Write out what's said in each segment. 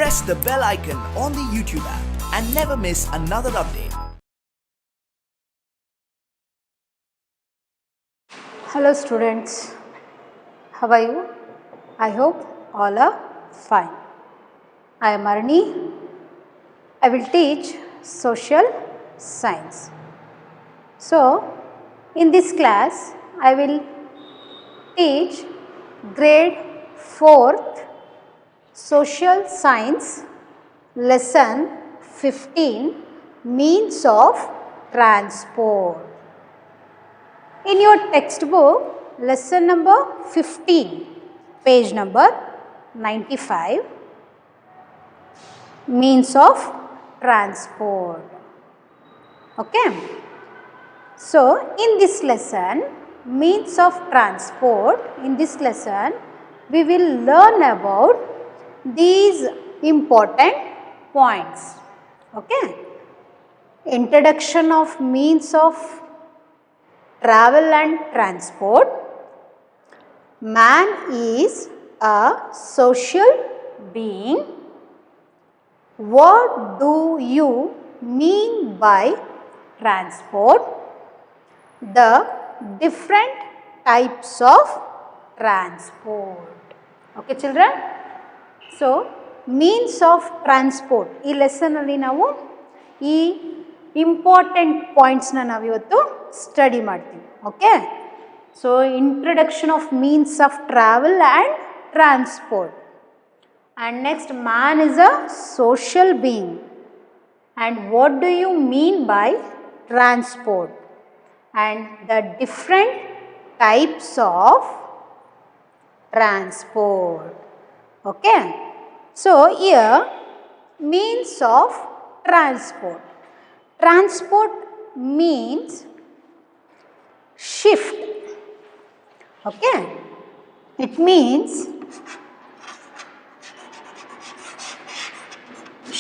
press the bell icon on the YouTube app and never miss another update. Hello students, how are you? I hope all are fine. I am Arni. I will teach social science. So, in this class, I will teach grade 4th social science lesson 15 means of transport. In your textbook, lesson number 15, page number 95, means of transport. Okay. So, in this lesson, means of transport, in this lesson, we will learn about these important points. Okay. Introduction of means of travel and transport. Man is a social being. What do you mean by transport? The different types of transport. Okay children? So, means of transport. ಈ lesson ಅಲ್ಲಿ ನಾವು ಈ important ಪಾಯಿಂಟ್ಸ್ನ ನಾವಿವತ್ತು study ಮಾಡ್ತೀವಿ. Okay, so introduction of means of travel and transport. And next, man is a social being. And what do you mean by transport? And the different types of transport. Okay, so here means of transport. Transport means shift. Okay, it means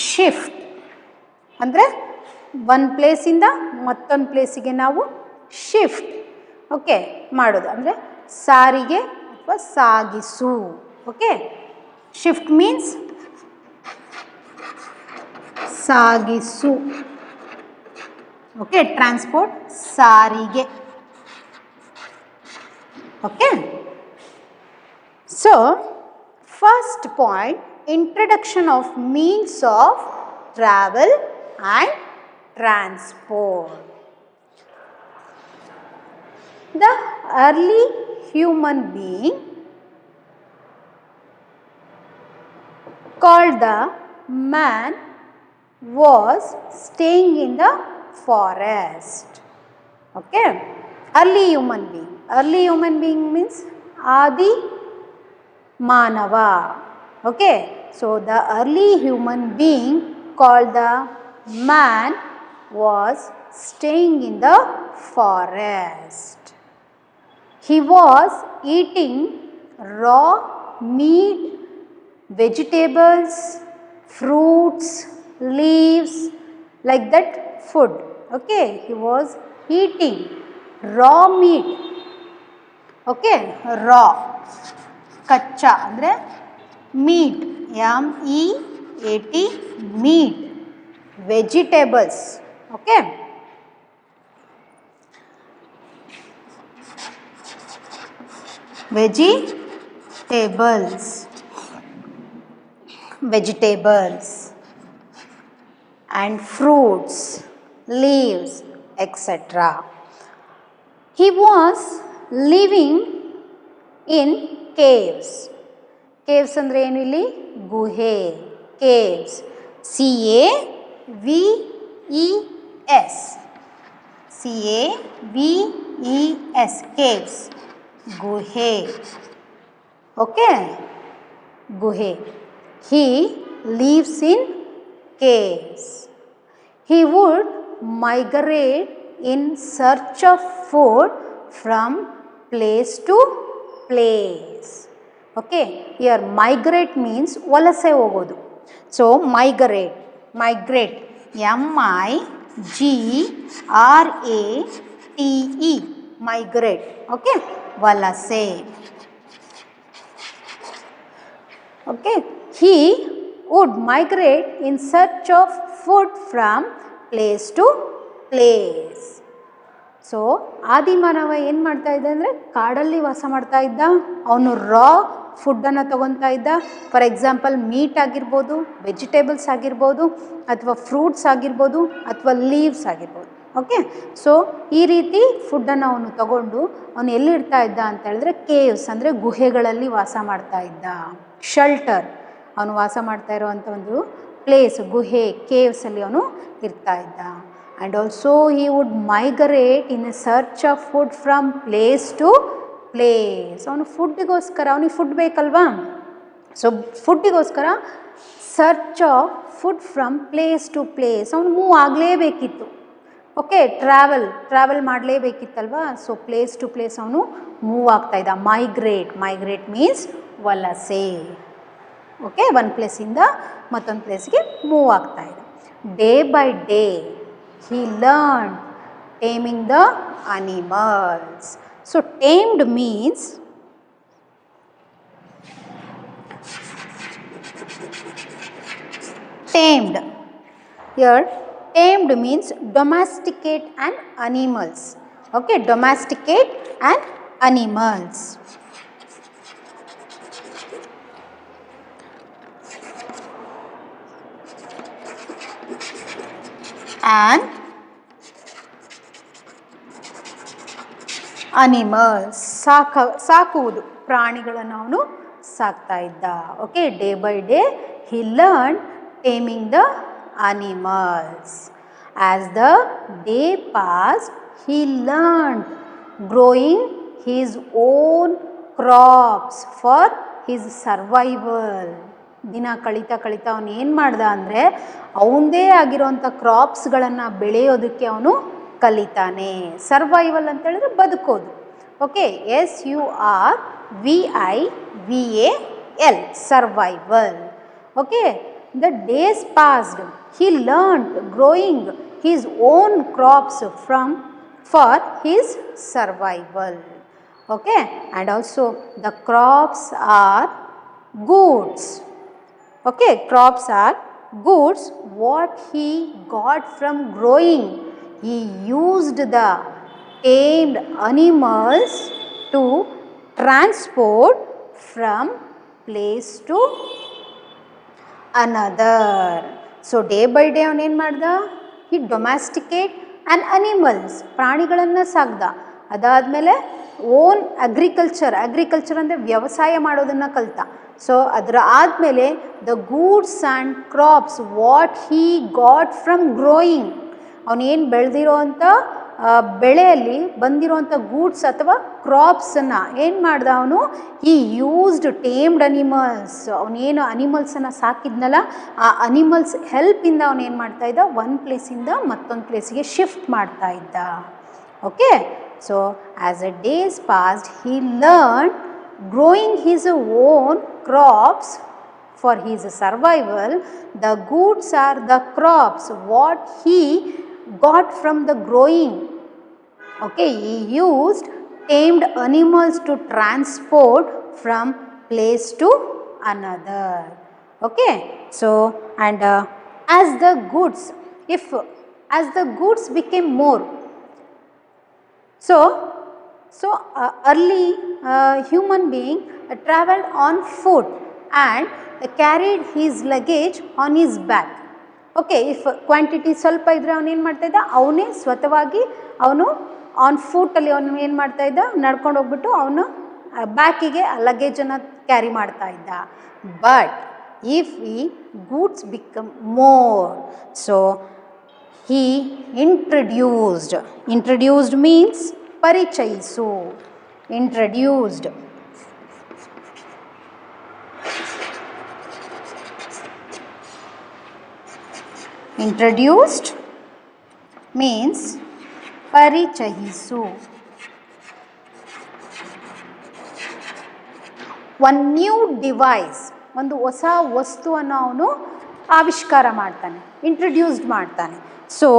shift ಅಂದ್ರೆ one place ಇಂದ ಮತ್ತೊಂದು ಪ್ಲೇಸಿಗೆ ನಾವು shift okay ಮಾಡೋದು ಅಂದರೆ ಸಾರಿಗೆ ಅಥವಾ ಸಾಗಿಸು. ಓಕೆ, ಶಿಫ್ಟ್ ಮೀನ್ಸ್ ಸಾಗಿಸು. ಓಕೆ, ಟ್ರಾನ್ಸ್ಪೋರ್ಟ್ ಸಾರಿಗೆ. Okay, so first point, introduction of means of travel and transport. The early human being called the man was staying in the forest. Okay, early human being. Early human being means Adi Manava. Okay, so the early human being called the man was staying in the forest. He was eating raw meat, vegetables, fruits, leaves, like that food. Okay, he was eating raw meat. Okay, raw, kacha andre meat, meat, meat, vegetables. Okay, vegetables and fruits, leaves, etc. He was living in caves. Caves andre enu illi guhe. Caves, CAVES, CAVES, caves. Guhe. Okay, Guhe. He lives in caves. He would migrate in search of food from place to place. Okay, here migrate means ವಲಸೆ ಹೋಗೋದು. So migrate, migrate, MIGRATE, migrate. Okay, ವಲಸೆ. Okay, he would migrate in search of food from place to place. So ಆದಿಮಾನವ ಏನು ಮಾಡ್ತಾ ಇದ್ದ ಅಂದರೆ ಕಾಡಲ್ಲಿ ವಾಸ ಮಾಡ್ತಾ ಇದ್ದ. ಅವನು ರಾ ಫುಡ್ಡನ್ನು ತೊಗೊತಾ ಇದ್ದ. ಫಾರ್ ಎಕ್ಸಾಂಪಲ್ ಮೀಟ್ ಆಗಿರ್ಬೋದು, ವೆಜಿಟೇಬಲ್ಸ್ ಆಗಿರ್ಬೋದು, ಅಥವಾ ಫ್ರೂಟ್ಸ್ ಆಗಿರ್ಬೋದು, ಅಥವಾ ಲೀವ್ಸ್ ಆಗಿರ್ಬೋದು. ಓಕೆ, ಸೊ ಈ ರೀತಿ ಫುಡ್ಡನ್ನು ಅವನು ತಗೊಂಡು ಅವನು ಎಲ್ಲಿಡ್ತಾ ಇದ್ದ ಅಂತ ಹೇಳಿದ್ರೆ ಕೇವ್ಸ್ ಅಂದರೆ ಗುಹೆಗಳಲ್ಲಿ ವಾಸ ಮಾಡ್ತಾ ಇದ್ದ. ಶೆಲ್ಟರ್, ಅವನು ವಾಸ ಮಾಡ್ತಾ ಇರೋವಂಥ ಒಂದು ಪ್ಲೇಸ್ ಗುಹೆ, ಕೇವ್ಸಲ್ಲಿ ಅವನು ಇರ್ತಾ ಇದ್ದ. And also he would migrate in a search of food from place to place. ಅವನು ಫುಡ್ಡಿಗೋಸ್ಕರ, ಅವನಿಗೆ ಫುಡ್ ಬೇಕಲ್ವಾ, ಸೊ ಫುಡ್ಡಿಗೋಸ್ಕರ search of food from place to place ಅವನು ಮೂವ್ ಆಗಲೇಬೇಕಿತ್ತು. ಓಕೆ, ಟ್ರಾವೆಲ್ ಮಾಡಲೇಬೇಕಿತ್ತಲ್ವಾ, ಸೊ ಪ್ಲೇಸ್ ಟು ಪ್ಲೇಸ್ ಅವನು ಮೂವ್ ಆಗ್ತಾಯಿದ್ದ. ಮೈಗ್ರೇಟ್ ಮೀನ್ಸ್ ವಲಸೆ. ಓಕೆ, ಒಂದು ಪ್ಲೇಸಿಂದ ಮತ್ತೊಂದು ಪ್ಲೇಸ್ಗೆ ಮೂವ್ ಆಗ್ತಾಯಿದ್ದ. Day by day he learned taming the animals. So tamed means here tamed means domesticate an animals. Okay, domesticate an animals. And animals ಸಾಕುವುದು, ಪ್ರಾಣಿಗಳನ್ನು ಅವನು ಸಾಕ್ತಾ ಇದ್ದ. Okay, day by day he learn taming the animals. As the day pass he learn growing he's own crops for his survival. ದಿನ ಕಳೀತಾ ಅವನು ಏನು ಮಾಡ್ದ ಅಂದರೆ ಅವನದೇ ಆಗಿರೋವಂಥ ಕ್ರಾಪ್ಸ್ಗಳನ್ನು ಬೆಳೆಯೋದಕ್ಕೆ ಅವನು ಕಲಿತಾನೆ. ಸರ್ವೈವಲ್ ಅಂತ ಹೇಳಿದ್ರೆ ಬದುಕೋದು. Okay, SURVIVAL, survival. Okay, the days passed he learned growing his own crops for his survival. Okay, and also the crops are goods. Okay, crops are goods what he got from growing. He used the tamed animals to transport from place to another. So day by day ಅವನು ಏನು ಮಾಡ್ದ, he domesticate an animals, ಪ್ರಾಣಿಗಳನ್ನು ಸಾಕ್ದ. ಅದಾದಮೇಲೆ own agriculture ಅಂದರೆ ವ್ಯವಸಾಯ ಮಾಡೋದನ್ನು ಕಲಿತ. So ಅದರ ಆದಮೇಲೆ the goods and crops what he got from growing, ಅವನೇನು ಬೆಳೆದಿರೋ ಅಂಥ ಬೆಳೆಯಲ್ಲಿ ಬಂದಿರೋಂಥ ಗೂಡ್ಸ್ ಅಥವಾ ಕ್ರಾಪ್ಸನ್ನು ಏನು ಮಾಡ್ದ ಅವನು, ಈ ಯೂಸ್ಡ್ ಟೇಮ್ಡ್ ಅನಿಮಲ್ಸ್, ಅವನೇನು ಅನಿಮಲ್ಸನ್ನು ಸಾಕಿದ್ನಲ್ಲ ಆ ಅನಿಮಲ್ಸ್ ಹೆಲ್ಪಿಂದ ಅವನೇನು ಮಾಡ್ತಾಯಿದ್ದ, ಒಂದು ಪ್ಲೇಸಿಂದ ಮತ್ತೊಂದು ಪ್ಲೇಸಿಗೆ ಶಿಫ್ಟ್ ಮಾಡ್ತಾ ಇದ್ದ. Okay, so as a days passed he learn growing his own crops for his survival. The goods are the crops what he got from the growing. Okay, he used tamed animals to transport from place to another. Okay, so and as the goods became more, so early human being traveled on foot and carried his luggage on his back. Okay, if quantity ಸ್ವಲ್ಪ ಇದ್ದರೆ ಅವನು ಏನು ಮಾಡ್ತಾಯಿದ್ದ, ಅವನೇ ಸ್ವತಃವಾಗಿ ಅವನು on ಫೂಟಲ್ಲಿ ಅವನು ಏನು ಮಾಡ್ತಾಯಿದ್ದ, ನಡ್ಕೊಂಡು ಹೋಗ್ಬಿಟ್ಟು ಅವನು ಬ್ಯಾಕಿಗೆ ಆ ಲಗೇಜನ್ನು ಕ್ಯಾರಿ ಮಾಡ್ತಾ ಇದ್ದ. ಬಟ್ ಇಫ್ ಈ goods become more, so he introduced means ಪರಿಚಯಿಸು, introduced. Introduced means ಪರಿಚಯಿಸು. ಒನ್ ನ್ಯೂ ಡಿವೈಸ್, ಒಂದು ಹೊಸ ವಸ್ತುವನ್ನು ಅವನು ಆವಿಷ್ಕಾರ ಮಾಡ್ತಾನೆ, ಇಂಟ್ರಡ್ಯೂಸ್ಡ್ ಮಾಡ್ತಾನೆ. So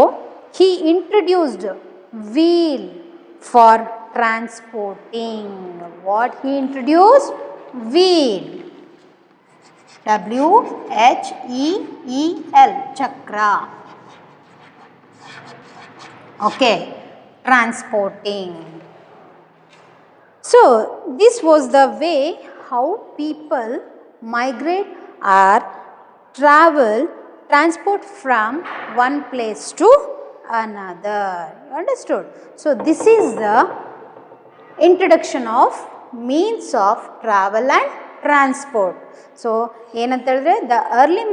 he introduced wheel for transporting. What he introduced? Wheel. WHEEL, chakra. Okay, transporting. So this was the way how people migrate or transport from one place to another. You understood? So this is the introduction of means of travel and transport. So ಏನಂತ ಹೇಳಿದ್ರೆ the early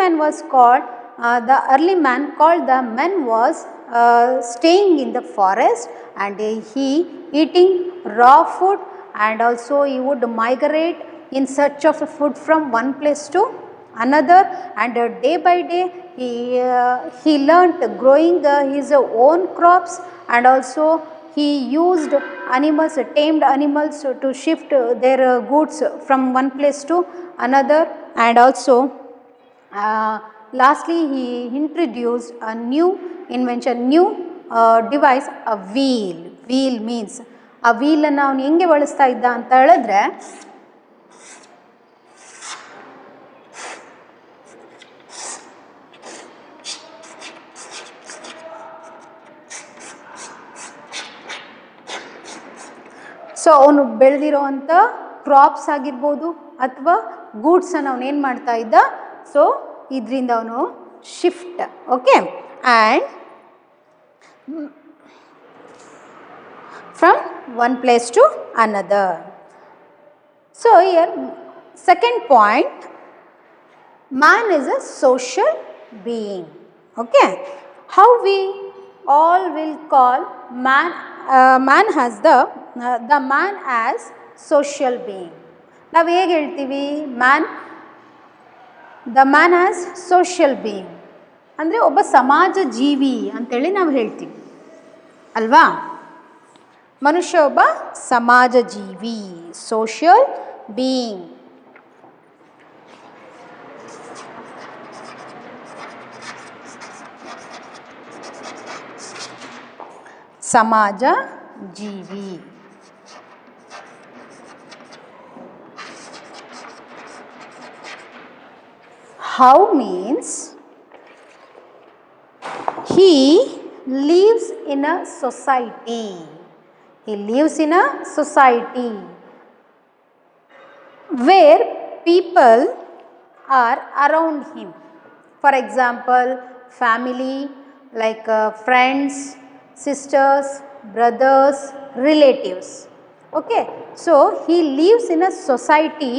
man called the man was staying in the forest and he eating raw food, and also he would migrate in search of food from one place to another, and day by day he learnt growing his own crops, and also he used animals, tamed animals to shift their goods from one place to another, and also lastly he introduced a new invention, new device, a wheel. Wheel means ಆ ವೀಲನ್ನು ಅವನು ಹೆಂಗೆ ಬಳಸ್ತಾ ಇದ್ದ ಅಂತ ಹೇಳಿದ್ರೆ, so ಅವನು ಬೆಳೆದಿರೋವಂಥ crops ಆಗಿರ್ಬೋದು ಅಥವಾ ಗೂಡ್ಸನ್ನು ಅವನು ಏನು ಮಾಡ್ತಾ ಇದ್ದ, ಸೊ ಇದರಿಂದ ಅವನು shift, okay, and from one place to another. So here second point, man is a social being. Okay, how we all will call man man as social being. ನಾವು ಹೇಗೆ ಹೇಳ್ತೀವಿ the man as social being ಅಂದರೆ ಒಬ್ಬ ಸಮಾಜ ಜೀವಿ ಅಂತೇಳಿ ನಾವು ಹೇಳ್ತೀವಿ ಅಲ್ವಾ. ಮನುಷ್ಯ ಒಬ್ಬ ಸಮಾಜ ಜೀವಿ, ಸೋಷಿಯಲ್ ಬೀಯಿಂಗ್. ಸಮಾಜ ಜೀವಿ. How means he lives in a society. He lives in a society where people are around him. For example, family like friends, sisters, brothers, relatives. Okay, so he lives in a society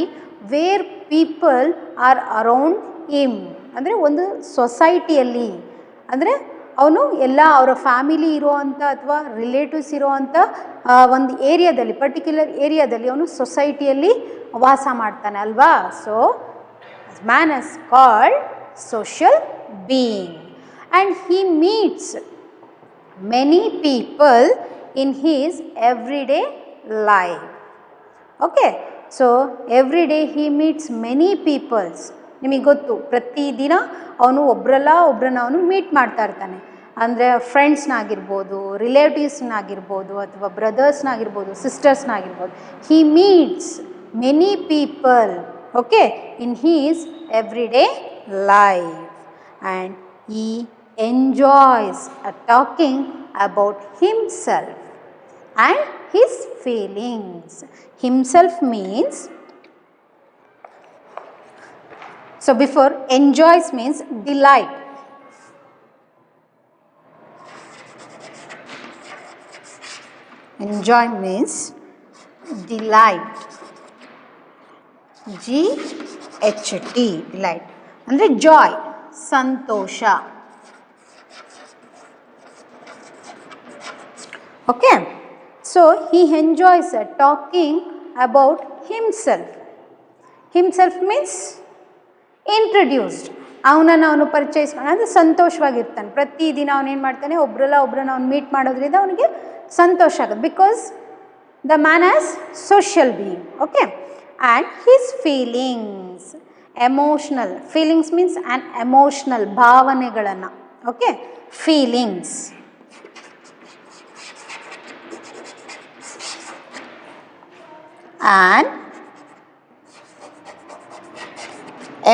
where people are around him. ಅಂದರೆ ಒಂದು ಸೊಸೈಟಿಯಲ್ಲಿ ಅಂದರೆ ಅವನು ಎಲ್ಲ ಅವರ family ಇರೋವಂಥ ಅಥವಾ relatives ಇರೋವಂಥ ಒಂದು ಏರಿಯಾದಲ್ಲಿ, ಪರ್ಟಿಕ್ಯುಲರ್ ಏರಿಯಾದಲ್ಲಿ ಅವನು ಸೊಸೈಟಿಯಲ್ಲಿ ವಾಸ ಮಾಡ್ತಾನೆ ಅಲ್ವಾ. So man is called social being and he meets many people in his everyday life. Okay, so everyday he meets many people's. ನಿಮಗೆ ಗೊತ್ತು, ಪ್ರತಿದಿನ ಅವನು ಒಬ್ಬರನ್ನ ಅವನು ಮೀಟ್ ಮಾಡ್ತಾ ಇರ್ತಾನೆ. ಅಂದರೆ ಫ್ರೆಂಡ್ಸ್ನಾಗಿರ್ಬೋದು, ರಿಲೇಟಿವ್ಸ್ನಾಗಿರ್ಬೋದು, ಅಥವಾ ಬ್ರದರ್ಸ್ನಾಗಿರ್ಬೋದು, ಸಿಸ್ಟರ್ಸ್ನಾಗಿರ್ಬೋದು. He meets many people, okay, in his everyday life and he enjoys talking about himself and his feelings. Himself means, so before enjoys means delight. Enjoy means delight. GHT, delight. ಅಂದರೆ joy, ಸಂತೋಷ. Okay, so he enjoys talking about himself. Himself means introduced. ಅವನು ಪರಿಚಯಿಸ್ಕೊಂಡು ಅಂದರೆ ಸಂತೋಷವಾಗಿರ್ತಾನೆ. ಪ್ರತಿದಿನ ಅವನೇನು ಮಾಡ್ತಾನೆ, ಒಬ್ಬರನ್ನ ಅವ್ನು meet ಮಾಡೋದ್ರಿಂದ ಅವನಿಗೆ ಸಂತೋಷ ಆಗುತ್ತೆ. Because the man as social being. Okay, and his feelings, emotional. Feelings means and emotional, ಭಾವನೆಗಳನ್ನು. Okay, feelings. And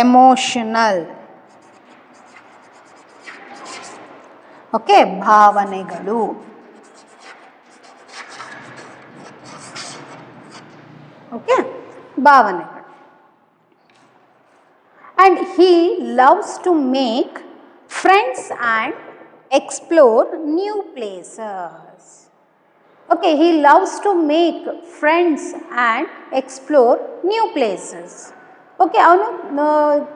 emotional. Okay, ಭಾವನೆಗಳು. ಓಕೆ, ಭಾವನೆಗಳು. And he loves to make friends and explore new places. Okay, he loves to make friends and explore new places. Okay, ಅವನು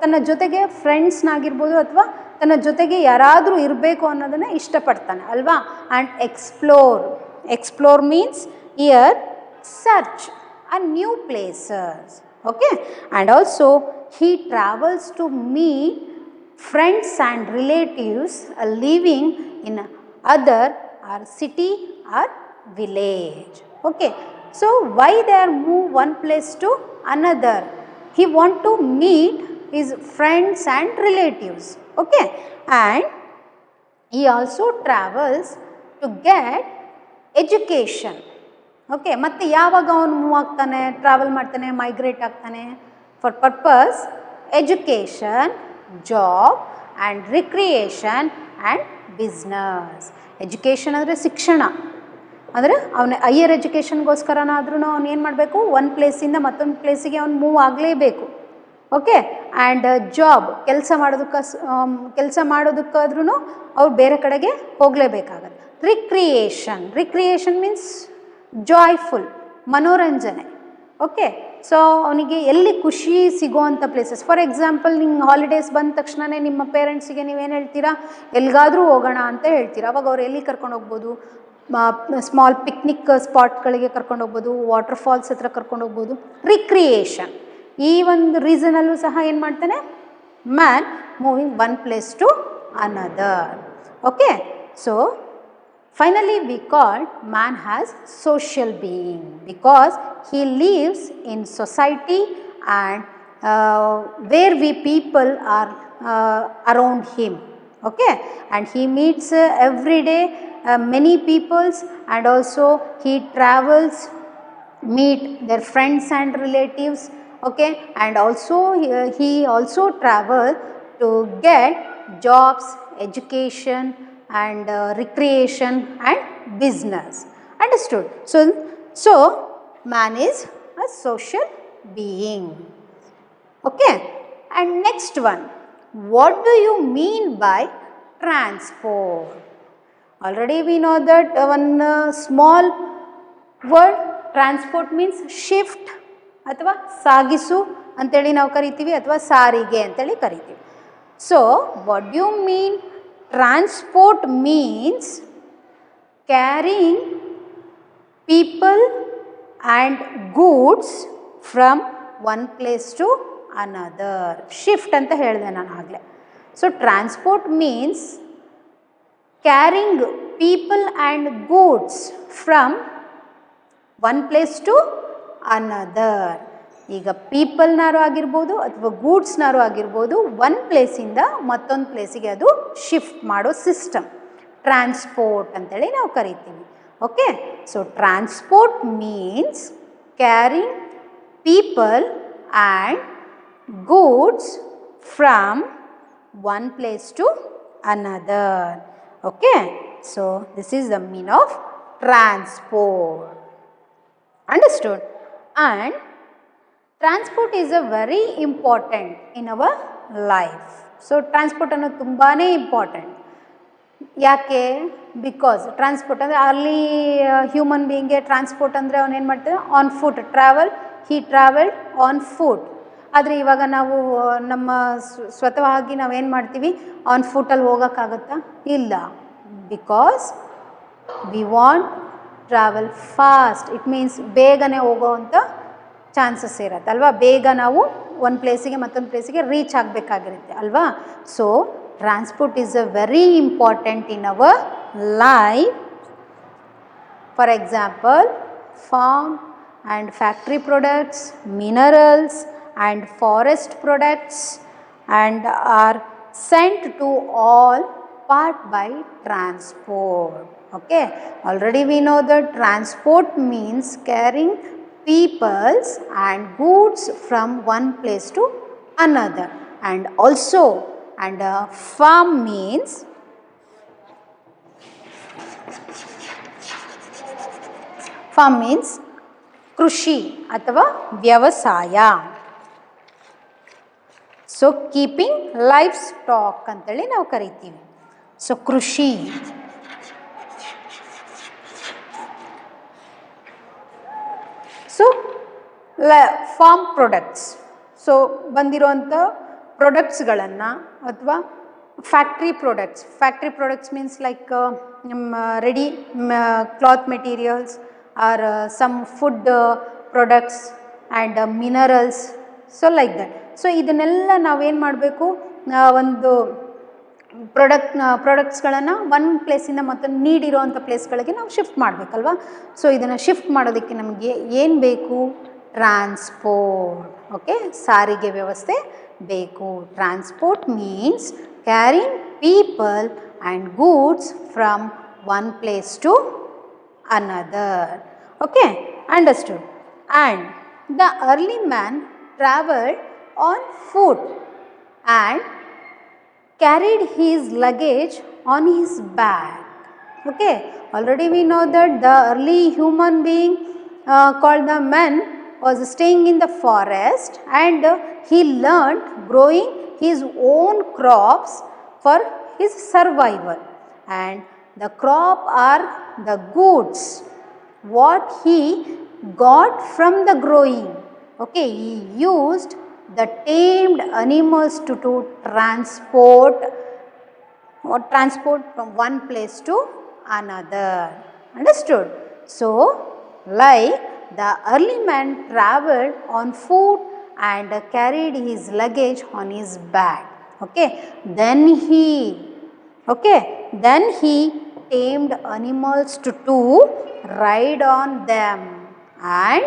ತನ್ನ ಜೊತೆಗೆ ಫ್ರೆಂಡ್ಸ್ನಾಗಿರ್ಬೋದು ಅಥವಾ ತನ್ನ ಜೊತೆಗೆ ಯಾರಾದರೂ ಇರಬೇಕು ಅನ್ನೋದನ್ನು ಇಷ್ಟಪಡ್ತಾನೆ ಅಲ್ವಾ. And explore means here search a new places. Okay, and also he travels to meet friends and relatives living in other or city or village. Okay, so why they are move one place to another? He want to meet his friends and relatives. Okay, and he also travels to get education. Okay, ಮತ್ತು ಯಾವಾಗ ಅವನು move ಆಗ್ತಾನೆ, travel ಮಾಡ್ತಾನೆ, migrate ಆಗ್ತಾನೆ? For purpose education, job and recreation and business. Education ಅಂದರೆ ಶಿಕ್ಷಣ, ಅಂದರೆ ಅವನ ಹೈಯರ್ ಎಜುಕೇಷನ್ಗೋಸ್ಕರನಾದ್ರೂ ಅವನು ಏನು ಮಾಡಬೇಕು, ಒಂದು ಪ್ಲೇಸಿಂದ ಮತ್ತೊಂದು ಪ್ಲೇಸಿಗೆ ಅವನು ಮೂವ್ ಆಗಲೇಬೇಕು. ಓಕೆ, ಆ್ಯಂಡ್ ಜಾಬ್, ಕೆಲಸ ಮಾಡೋದಕ್ಕಾದ್ರೂ ಅವ್ರು ಬೇರೆ ಕಡೆಗೆ ಹೋಗಲೇಬೇಕಾಗತ್ತೆ. ರಿಕ್ರಿಯೇಷನ್ ಮೀನ್ಸ್ ಜಾಯ್ಫುಲ್, ಮನೋರಂಜನೆ. ಓಕೆ, ಸೊ ಅವನಿಗೆ ಎಲ್ಲಿ ಖುಷಿ ಸಿಗೋವಂಥ ಪ್ಲೇಸಸ್. ಫಾರ್ ಎಕ್ಸಾಂಪಲ್, ನಿಮ್ಗೆ ಹಾಲಿಡೇಸ್ ಬಂದ ತಕ್ಷಣವೇ ನಿಮ್ಮ ಪೇರೆಂಟ್ಸಿಗೆ ನೀವೇನು ಹೇಳ್ತೀರಾ, ಎಲ್ಲಿಗಾದರೂ ಹೋಗೋಣ ಅಂತ ಹೇಳ್ತೀರಾ. ಅವಾಗ ಅವ್ರು ಎಲ್ಲಿ ಕರ್ಕೊಂಡು ಹೋಗ್ಬೋದು? ಸ್ಮಾಲ್ ಪಿಕ್ನಿಕ್ ಸ್ಪಾಟ್ಗಳಿಗೆ ಕರ್ಕೊಂಡು ಹೋಗ್ಬೋದು, ವಾಟರ್ ಫಾಲ್ಸ್ ಹತ್ರ ಕರ್ಕೊಂಡು ಹೋಗ್ಬೋದು. ರಿಕ್ರಿಯೇಷನ್, ಈ ಒಂದು ರೀಸನಲ್ಲೂ ಸಹ ಏನು ಮಾಡ್ತಾನೆ, man moving one place to another. Okay, so finally we call man as social being because he lives in society and where we people are around him. Okay, and he meets every day many peoples, and also he travels, meet their friends and relatives. Okay, and also he also travel to get jobs, education and recreation and business. Understood? So man is a social being. Okay, and next one, what do you mean by transport? Already we know that one small word, transport means shift ಅಥವಾ ಸಾಗಿಸು ಅಂತೇಳಿ ನಾವು ಕರಿತೀವಿ, ಅಥವಾ ಸಾರಿಗೆ ಅಂತೇಳಿ ಕರಿತೀವಿ. So what do you mean? Transport means carrying people and goods from one place to another. Shift ಅಂತ ಹೇಳಿದೆ ನಾನು ಆಗಲೇ. So transport means carrying people and goods from one place to another. ಈಗ ಪೀಪಲ್ನಾರು ಆಗಿರ್ಬೋದು ಅಥವಾ ಗೂಡ್ಸ್ನಾರು ಆಗಿರ್ಬೋದು, ಒಂದು ಪ್ಲೇಸಿಂದ ಮತ್ತೊಂದು ಪ್ಲೇಸಿಗೆ ಅದು ಶಿಫ್ಟ್ ಮಾಡೋ ಸಿಸ್ಟಮ್ ಟ್ರಾನ್ಸ್ಪೋರ್ಟ್ ಅಂತೇಳಿ ನಾವು ಕರಿತೀವಿ. Okay, so transport means carrying people and goods from one place to another. Okay, so this is the meaning of transport. Understood? And transport is a very important in our life. So transport ಅನ್ನೋದು ತುಂಬಾ important. ಯಾಕೆ? Because transport ಅಂದರೆ early human ಬೀಯಿಂಗ್ಗೆ transport ಅಂದರೆ ಅವನು ಏನು ಮಾಡ್ತಾನೆ, on foot travel, he travelled on foot. ಆದರೆ ಇವಾಗ ನಾವು ನಮ್ಮ ಸ್ವತಃವಾಗಿ ನಾವೇನು ಮಾಡ್ತೀವಿ, ಆನ್ ಫುಟಲ್ಲಿ ಹೋಗೋಕ್ಕಾಗತ್ತಾ? ಇಲ್ಲ. Because we want travel fast. It means ಬೇಗನೆ ಹೋಗೋವಂಥ ಚಾನ್ಸಸ್ ಇರುತ್ತೆ ಅಲ್ವಾ, ಬೇಗ ನಾವು ಒಂದು ಪ್ಲೇಸಿಗೆ ಮತ್ತೊಂದು ಪ್ಲೇಸಿಗೆ ರೀಚ್ ಆಗಬೇಕಾಗಿರುತ್ತೆ ಅಲ್ವಾ. So transport is a very important in our life. For example, farm and factory products, minerals and forest products and are sent to all part by transport. Okay, already we know that transport means carrying peoples and goods from one place to another. and also, and farm means ಕೃಷಿ ಅಥವಾ ವ್ಯವಸಾಯ. So keeping life stock ಅಂತೇಳಿ ನಾವು ಕರಿತೀವಿ. So ಕೃಷಿ. So farm products. So ಬಂದಿರೋಂಥ ಪ್ರಾಡಕ್ಟ್ಸ್ಗಳನ್ನು ಅಥವಾ factory products means like ready cloth materials are some food products and minerals. So like that. So ಇದನ್ನೆಲ್ಲ ನಾವೇನು ಮಾಡಬೇಕು, ಒಂದು ಪ್ರಾಡಕ್ಟ್ಸ್ಗಳನ್ನು ಒಂದು ಪ್ಲೇಸಿಂದ ಮತ್ತೊಂದು ನೀಡಿರೋವಂಥ ಪ್ಲೇಸ್ಗಳಿಗೆ ನಾವು ಶಿಫ್ಟ್ ಮಾಡಬೇಕಲ್ವ. ಸೊ ಇದನ್ನು ಶಿಫ್ಟ್ ಮಾಡೋದಕ್ಕೆ ನಮಗೆ ಏನು ಬೇಕು? ಟ್ರಾನ್ಸ್ಪೋರ್ಟ್. ಓಕೆ, ಸಾರಿಗೆ ವ್ಯವಸ್ಥೆ ಬೇಕು. Transport means carrying people and goods from one place to another. Okay, understood. And the early man traveled on foot and carried his luggage on his back. Okay, already we know that the early human being called the man was staying in the forest and he learned growing his own crops for his survival, and the crop are the goods what he got from the growing. Okay, he used the tamed animals to transport from one place to another. Understood? So like the early man traveled on foot and carried his luggage on his back. Okay, then he tamed animals to ride on them and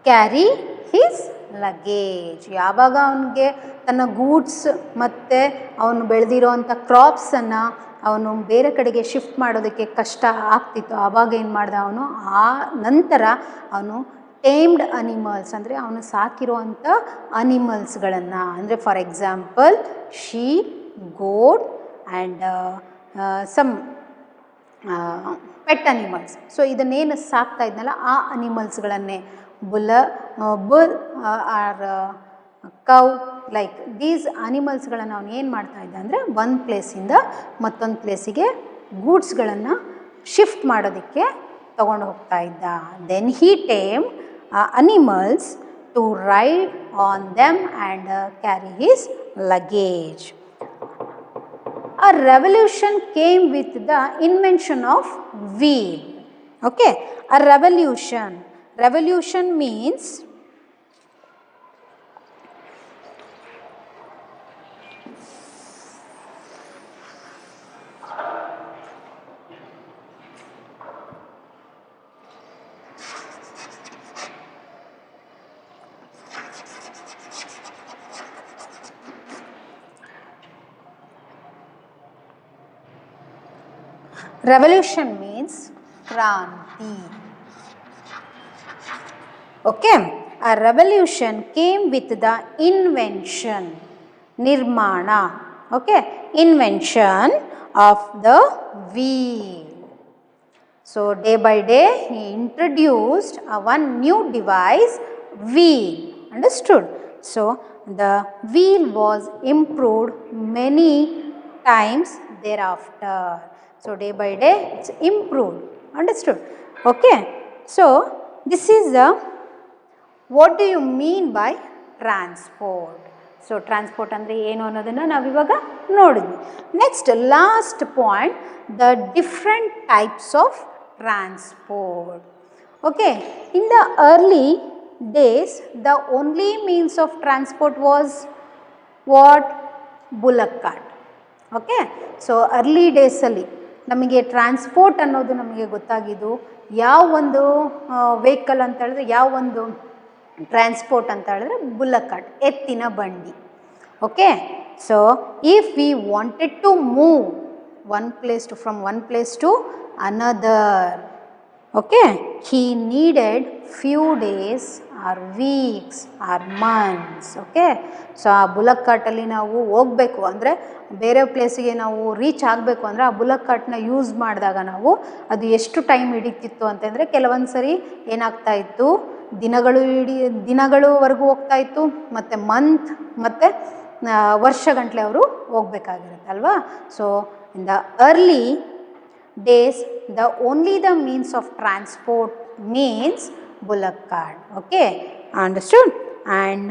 carry his luggage. ಯಾವಾಗ ಅವನಿಗೆ ತನ್ನ goods ಮತ್ತು ಅವನು ಬೆಳೆದಿರೋವಂಥ ಕ್ರಾಪ್ಸನ್ನು ಅವನು ಬೇರೆ ಕಡೆಗೆ shift ಮಾಡೋದಕ್ಕೆ ಕಷ್ಟ ಆಗ್ತಿತ್ತು, ಆವಾಗ ಏನು ಮಾಡ್ದ ಅವನು, ಆ ನಂತರ ಅವನು ಟೇಮ್ಡ್ ಅನಿಮಲ್ಸ್ ಅಂದರೆ ಅವನು ಸಾಕಿರುವಂಥ ಅನಿಮಲ್ಸ್ಗಳನ್ನು, ಅಂದರೆ for example sheep, goat and some pet animals. So ಇದನ್ನೇನು ಸಾಕ್ತಾ ಇದ್ನಲ್ಲ ಆ ಅನಿಮಲ್ಸ್ಗಳನ್ನೇ bull or cow like these ಅನಿಮಲ್ಸ್ಗಳನ್ನು ಅವನು ಏನು ಮಾಡ್ತಾ ಇದ್ದ ಅಂದರೆ ಒಂದು ಪ್ಲೇಸಿಂದ ಮತ್ತೊಂದು ಪ್ಲೇಸಿಗೆ ಗೂಡ್ಸ್ಗಳನ್ನು ಶಿಫ್ಟ್ ಮಾಡೋದಕ್ಕೆ ತಗೊಂಡು ಹೋಗ್ತಾ ಇದ್ದ. Then he tame animals to ride on them and carry his luggage. A revolution came with the invention of wheel. Okay, a revolution means kranti. Okay, a revolution came with the invention, nirmana, okay, invention of the wheel. So day by day he introduced one new device, wheel. Understood? So the wheel was improved many times thereafter. So day by day it's improved. Understood? Okay, so this is the what do you mean by transport. So transport ಅಂದರೆ ಏನು ಅನ್ನೋದನ್ನು ನಾವಿವಾಗ ನೋಡಿದ್ವಿ. Next last point, the different types of transport. Okay, in the early days the only means of transport was what? Bullock cart. Okay, so early days ಅಲ್ಲಿ ನಮಗೆ transport ಅನ್ನೋದು ನಮಗೆ ಗೊತ್ತಾಗಿದ್ದು ಯಾವ ಒಂದು ವೆಹಿಕಲ್ ಅಂತ ಹೇಳಿದ್ರೆ, ಯಾವ ಒಂದು ಟ್ರಾನ್ಸ್ಪೋರ್ಟ್ ಅಂತ ಹೇಳಿದ್ರೆ ಬುಲ್ಲಕ್ ಕಾರ್ಟ್, ಎತ್ತಿನ ಬಂಡಿ. Okay, so if we wanted to move from one place to another, Okay, he needed few days or weeks or months. Okay, so ಆ ಬುಲಕ್ ಕಾರ್ಟಲ್ಲಿ ನಾವು ಹೋಗಬೇಕು ಅಂದರೆ ಬೇರೆ ಪ್ಲೇಸಿಗೆ ನಾವು ರೀಚ್ ಆಗಬೇಕು ಅಂದರೆ ಆ ಬುಲಕ್ ಕಾರ್ಟ್ನ ಯೂಸ್ ಮಾಡಿದಾಗ ನಾವು ಅದು ಎಷ್ಟು ಟೈಮ್ ಹಿಡಿತಿತ್ತು ಅಂತಂದರೆ ಕೆಲವೊಂದು ಸರಿ ಏನಾಗ್ತಾ ಇತ್ತು, ದಿನಗಳವರೆಗೂ ಹೋಗ್ತಾ ಇತ್ತು, ಮತ್ತು ಮಂತ್ ಮತ್ತು ವರ್ಷಗಟ್ಟಲೆ ಅವರು ಹೋಗ್ಬೇಕಾಗಿರುತ್ತೆ ಅಲ್ವಾ. So in the early days the means of transport means bullock cart. Okay, understood. And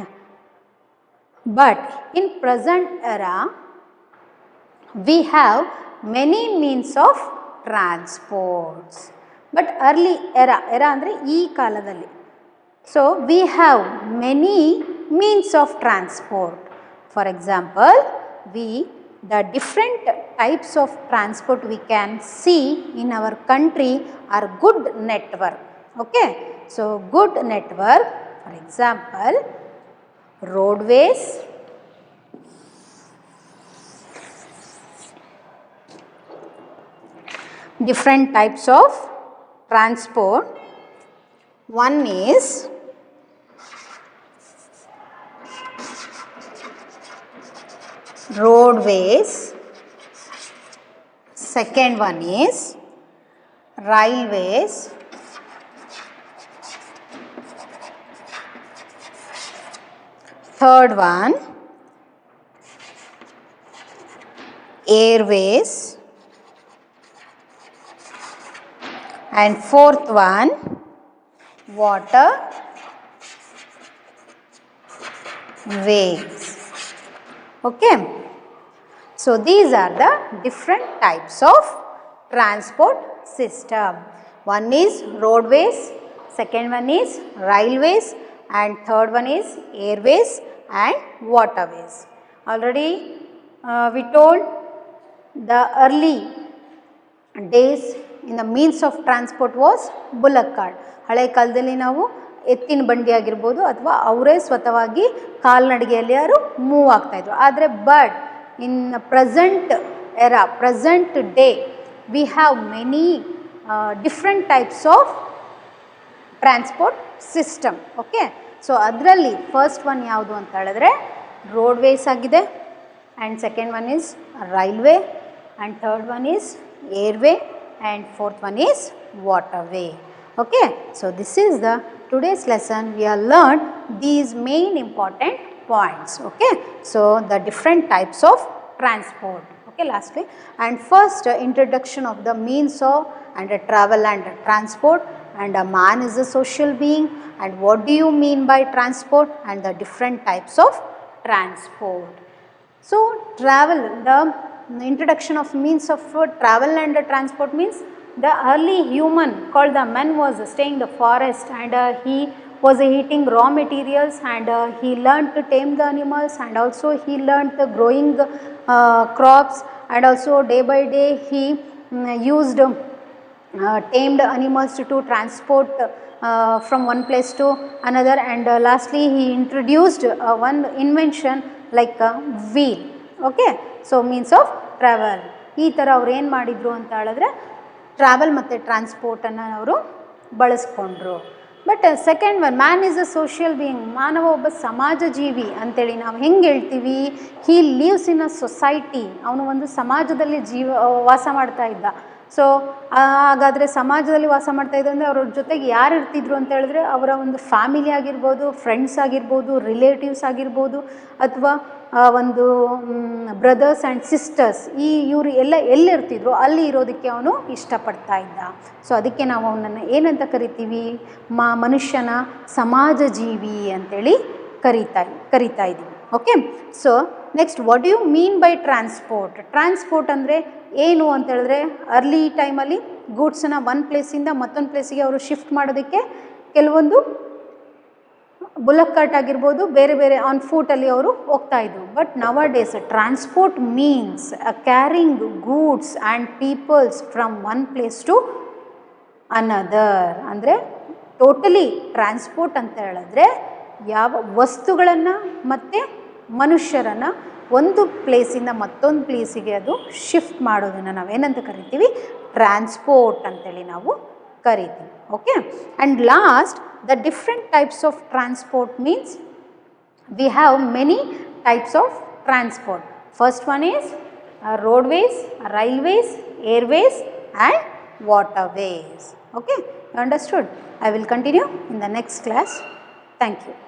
but in present era we have many means of transports, but early era ಅಂದರೆ ಈ ಕಾಲದಲ್ಲಿ, so we have many means of transport. For example, the different types of transport we can see in our country are good network. Okay, so good network, for example, roadways, different types of transport. One is roadways, second one is railways, third one airways, and fourth one water ways. Okay, so these are the different types of transport system. One is roadways, second one is railways, and third one is airways and waterways. Already we told the early days in the means of transport was bullock cart. ಹಳೆ ಕಾಲದಲ್ಲಿ ನಾವು ಎತ್ತಿನ ಬಂಡಿ ಆಗಿರ್ಬೋದು ಅಥವಾ ಅವರೇ ಸ್ವತಃವಾಗಿ ಕಾಲ್ನಡಿಗೆಯಲ್ಲಿ ಯಾರು ಮೂವ್ ಆಗ್ತಾಯಿದ್ರು. ಆದರೆ but in present era, present day we have many different types of transport system. Okay, so ಅದರಲ್ಲಿ ಫಸ್ಟ್ ಒನ್ ಯಾವುದು ಅಂತ ಹೇಳಿದ್ರೆ ರೋಡ್ವೇಸ್ ಆಗಿದೆ, and second one is railway, and third one is airway, and fourth one is waterway. Okay, so this is the today's lesson. We have learned these main important points. Okay, so the different types of transport. Okay, lastly, and first introduction of the means of and travel and transport, and a man is a social being, and what do you mean by transport, and the different types of transport. So travel, the introduction of means of travel and transport means the early human called the man was staying in the forest, and he was eating raw materials, and he learned to tame the animals, and also he learned the growing crops, and also day by day he used tamed animals to transport from one place to another, and lastly he introduced one invention like a wheel. Okay, so means of travel. ಈ ಥರ ಅವ್ರು ಏನು ಮಾಡಿದರು ಅಂತ ಹೇಳಿದ್ರೆ travel ಮತ್ತು ಟ್ರಾನ್ಸ್ಪೋರ್ಟನ್ನು ಅವರು ಬಳಸ್ಕೊಂಡ್ರು. But second one, man is a social being, ಮಾನವ ಒಬ್ಬ ಸಮಾಜ ಜೀವಿ ಅಂತೇಳಿ ನಾವು ಹೆಂಗೆ ಹೇಳ್ತೀವಿ, ಹೀ ಲೀವ್ಸ್ ಇನ್ ಅ ಸೊಸೈಟಿ, ಅವನು ಒಂದು ಸಮಾಜದಲ್ಲಿ ವಾಸ ಮಾಡ್ತಾ ಇದ್ದ. ಸೊ ಹಾಗಾದರೆ ಸಮಾಜದಲ್ಲಿ ವಾಸ ಮಾಡ್ತಾ ಇದ್ದ ಅಂದರೆ ಅವ್ರ ಜೊತೆಗೆ ಯಾರು ಇರ್ತಿದ್ರು ಅಂತ ಹೇಳಿದ್ರೆ ಅವರ ಒಂದು ಫ್ಯಾಮಿಲಿ ಆಗಿರ್ಬೋದು, ಫ್ರೆಂಡ್ಸ್ ಆಗಿರ್ಬೋದು, ರಿಲೇಟಿವ್ಸ್ ಆಗಿರ್ಬೋದು, ಅಥವಾ ಒಂದು ಬ್ರದರ್ಸ್ ಆ್ಯಂಡ್ ಸಿಸ್ಟರ್ಸ್, ಇವರು ಎಲ್ಲ ಎಲ್ಲಿರ್ತಿದ್ರು ಅಲ್ಲಿ ಇರೋದಕ್ಕೆ ಅವನು ಇಷ್ಟಪಡ್ತಾ ಇದ್ದ. ಸೊ ಅದಕ್ಕೆ ನಾವು ಅವನನ್ನು ಏನಂತ ಕರಿತೀವಿ, ಮನುಷ್ಯನ ಸಮಾಜ ಜೀವಿ ಅಂತೇಳಿ ಕರಿತಾ ಇದ್ದೀವಿ. Okay, so next, what do you mean by transport. Transport ಅಂದರೆ ಏನು ಅಂತ ಹೇಳಿದ್ರೆ ಅರ್ಲಿ ಟೈಮಲ್ಲಿ ಗೂಡ್ಸನ್ನು ಒಂದು ಪ್ಲೇಸಿಂದ ಮತ್ತೊಂದು ಪ್ಲೇಸಿಗೆ ಅವರು ಶಿಫ್ಟ್ ಮಾಡೋದಕ್ಕೆ ಕೆಲವೊಂದು ಬುಲಕ್ ಕಾರ್ಟ್ ಆಗಿರ್ಬೋದು, ಬೇರೆ ಬೇರೆ ಆನ್ ಫೂಟಲ್ಲಿ ಅವರು ಹೋಗ್ತಾಯಿದ್ರು. But nowadays transport means carrying goods and peoples from one place to another. ಅಂದರೆ ಟೋಟಲಿ ಟ್ರಾನ್ಸ್ಪೋರ್ಟ್ ಅಂತ ಹೇಳಿದ್ರೆ ಯಾವ ವಸ್ತುಗಳನ್ನು ಮತ್ತು ಮನುಷ್ಯರನ್ನು ಒಂದು ಪ್ಲೇಸಿಂದ ಮತ್ತೊಂದು ಪ್ಲೇಸಿಗೆ ಅದು ಶಿಫ್ಟ್ ಮಾಡೋದನ್ನು ನಾವೇನಂತ ಕರಿತೀವಿ, ಟ್ರಾನ್ಸ್ಪೋರ್ಟ್ ಅಂತೇಳಿ ನಾವು ಕರಿತೀವಿ. Okay, and last the different types of transport means we have many types of transport. First one is roadways, railways, airways and waterways. Okay, you understood? I will continue in the next class. Thank you.